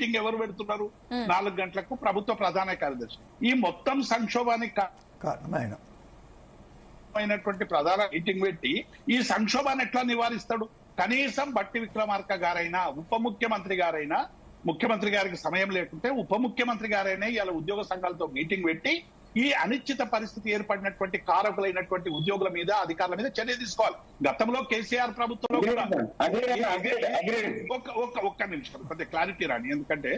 Meeting ఎవరు పెడుతున్నారు? 4 గంటలకు ప్రభుత్వ ప్రధాన కార్యదర్శి. ఈ మొత్తం సంక్షోభానికి కారణమైనటువంటి ప్రధాన మీటింగ్ పెట్టి ఈ సంక్షోభాన్ని ఎట్లా నివారిస్తాడు? కనీసం బట్టి విక్రమార్క గారైనా, ఉప ముఖ్యమంత్రి గారైనా, ముఖ్యమంత్రి గారికి సమయం లేకుంటే ఉప ముఖ్యమంత్రి గారైనా ఇలా ఉద్యోగ సంఘాలతో మీటింగ్ పెట్టి ఈ అనిశ్చిత పరిస్థితి ఏర్పడినటువంటి కారకులైనటువంటి ఉద్యోగుల మీద, అధికారుల మీద చర్య తీసుకోవాలి. గతంలో కేసీఆర్ ప్రభుత్వంలో కూడా ఒక్క నిమిషం కొద్దిగా క్లారిటీ రాని, ఎందుకంటే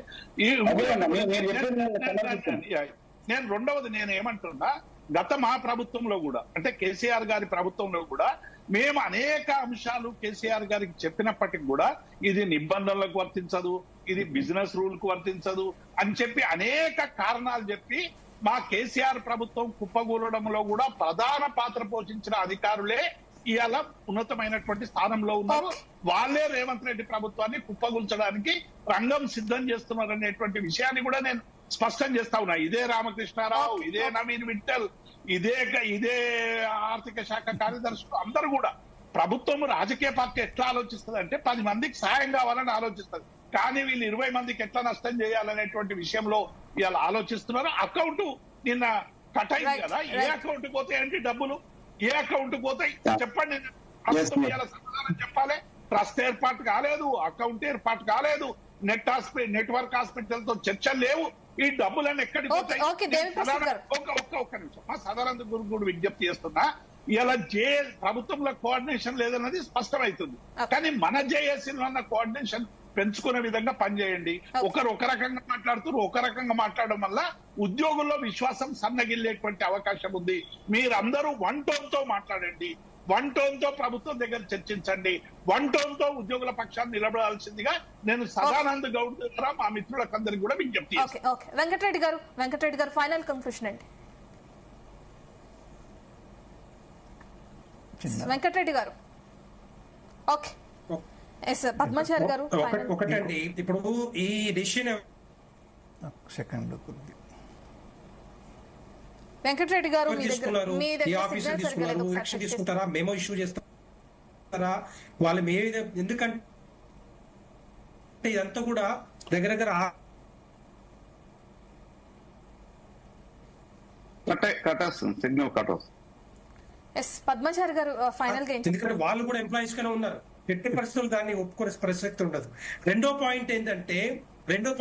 నేను రెండవది నేను ఏమంటున్నా, గత మా ప్రభుత్వంలో కూడా అంటే కేసీఆర్ గారి ప్రభుత్వంలో కూడా మేము అనేక అంశాలు కేసీఆర్ గారికి చెప్పినప్పటికి కూడా ఇది నిబంధనలకు వర్తించదు, ఇది బిజినెస్ రూల్ కు వర్తించదు అని చెప్పి అనేక కారణాలు చెప్పి మా కేసీఆర్ ప్రభుత్వం కుప్పగూలడంలో కూడా ప్రధాన పాత్ర పోషించిన అధికారులే ఇవాళ ఉన్నతమైనటువంటి స్థానంలో ఉన్నారు. వాళ్ళే రేవంత్ రెడ్డి ప్రభుత్వాన్ని కుప్పగూల్చడానికి రంగం సిద్ధం చేస్తున్నారు అనేటువంటి విషయాన్ని కూడా నేను స్పష్టం చేస్తా ఉన్నా. ఇదే రామకృష్ణారావు, ఇదే నవీన్ విఠల్, ఇదే ఆర్థిక శాఖ కార్యదర్శులు అందరూ కూడా ప్రభుత్వం రాజకీయ పార్టీ ఎట్లా ఆలోచిస్తుంది అంటే 10 మందికి సాయం కావాలని ఆలోచిస్తుంది. కానీ వీళ్ళు 20 మందికి ఎట్లా నష్టం చేయాలనేటువంటి విషయంలో ఇవాళ ఆలోచిస్తున్నారు. అకౌంట్ నిన్న కట్ అయింది కదా, ఏ అకౌంట్ పోతాయంటే డబ్బులు, ఏ అకౌంట్ పోతాయి చెప్పండి. ప్రభుత్వం ఇవాళ సమాధానం చెప్పాలి. ట్రస్ట్ ఏర్పాటు కాలేదు, అకౌంట్ ఏర్పాటు కాలేదు, నెట్వర్క్ హాస్పిటల్ తో చర్చలు లేవు. ఈ డబ్బులన్నీ ఎక్కడికి పోతాయి? ఒక్క నిమిషం, మా సదానంద గురు కూడా విజ్ఞప్తి చేస్తున్నా. ఇలా ప్రభుత్వంలో కోఆర్డినేషన్ లేదన్నది స్పష్టమవుతుంది. కానీ మన జేఏసీలో ఉన్న కోఆర్డినేషన్ పెంచుకునే విధంగా పనిచేయండి. ఒకరు ఒక రకంగా మాట్లాడుతున్నారు, ఒక రకంగా మాట్లాడడం వల్ల ఉద్యోగుల్లో విశ్వాసం సన్నగిల్లేటువంటి అవకాశం ఉంది. మీరందరూ వన్ టోన్ తో మాట్లాడండి, వన్ టోన్ తో ప్రభుత్వం దగ్గర చర్చించండి, వన్ టోన్ తో ఉద్యోగుల పక్షాన్ని నిలబడాల్సిందిగా నేను సదానంద గౌడ్ ద్వారా మా మిత్రులకందరికి కూడా విజ్ఞప్తి చేస్తాను. వెంకటరెడ్డి గారు ఫైనల్ కన్క్లూషన్ అండి. వెంకటరెడ్డి గారు ఓకే, పద్మాచారి గారు ఒకటండి. ఇప్పుడు ఈ డిసిషన్ సెకండ్ వెంకటరెడ్డి గారు తీసుకుంటారా, మేమో ఇష్యూ చేస్తారా వాళ్ళు ఎందుకంటే ఇదంతా కూడా దగ్గర పద్మాచారి గారు ఫైనల్ గా, ఎందుకంటే వాళ్ళు కూడా ఎంప్లాయీస్ గానే ఉన్నారు. ఎట్టి పరిస్థితులు దాన్ని ఒప్పుకునే ప్రసక్తి ఉండదు. రెండో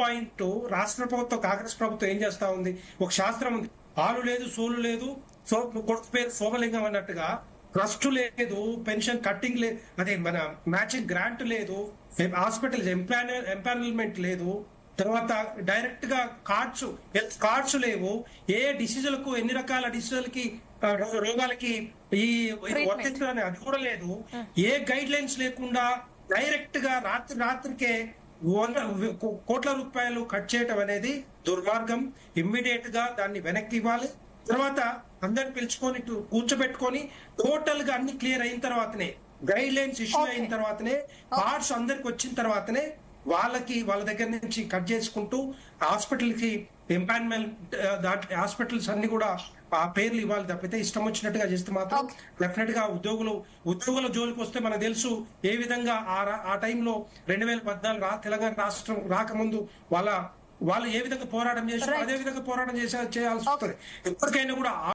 పాయింట్ రాష్ట్ర ప్రభుత్వం, కాంగ్రెస్ ప్రభుత్వం ఏం చేస్తా ఉంది, ఒక శాస్త్రం ఉంది, ఆలు లేదు సోలు లేదు, కొడుకు పేరు సోమలింగం అన్నట్టుగా ట్రస్ట్ లేదు, పెన్షన్ కట్టింగ్ లేదు, అదే మన మ్యాచింగ్ గ్రాంట్ లేదు, హాస్పిటల్ ఎంపానల్మెంట్ లేదు, తర్వాత డైరెక్ట్ గా హెల్త్ కార్డ్స్ లేవు, ఏ డిసీజులకు ఎన్ని రకాల డిసీజులకి రోగాలకి ఈ వర్తించడానికి అది కూడా లేదు. ఏ గైడ్ లైన్స్ లేకుండా డైరెక్ట్ గా రాత్రికే కోట్ల రూపాయలు కట్ చేయటం అనేది దుర్మార్గం. ఇమ్మీడియట్ గా దాన్ని వెనక్కి ఇవ్వాలి. తర్వాత అందరిని పిలుచుకొని కూర్చోబెట్టుకొని టోటల్ గా అన్ని క్లియర్ అయిన తర్వాతనే, గైడ్ లైన్స్ ఇష్యూ అయిన తర్వాతనే, కార్డ్స్ అందరికి వచ్చిన తర్వాతనే వాళ్ళ దగ్గర నుంచి కట్ చేసుకుంటూ హాస్పిటల్ కి ఎంపానల్మెంట్ హాస్పిటల్స్ అన్ని కూడా ఆ పేర్లు ఇవ్వాలి తప్పితే ఇష్టం వచ్చినట్టుగా చేస్తే మాత్రం డెఫినెట్ గా ఉద్యోగుల జోలికి వస్తే మనకు తెలుసు ఏ విధంగా ఆ టైంలో 2014 తెలంగాణ రాష్ట్రం రాకముందు వాళ్ళు ఏ విధంగా పోరాటం చేశారో అదే విధంగా పోరాటం చేయాల్సి వస్తుంది. ఎప్పటికైనా కూడా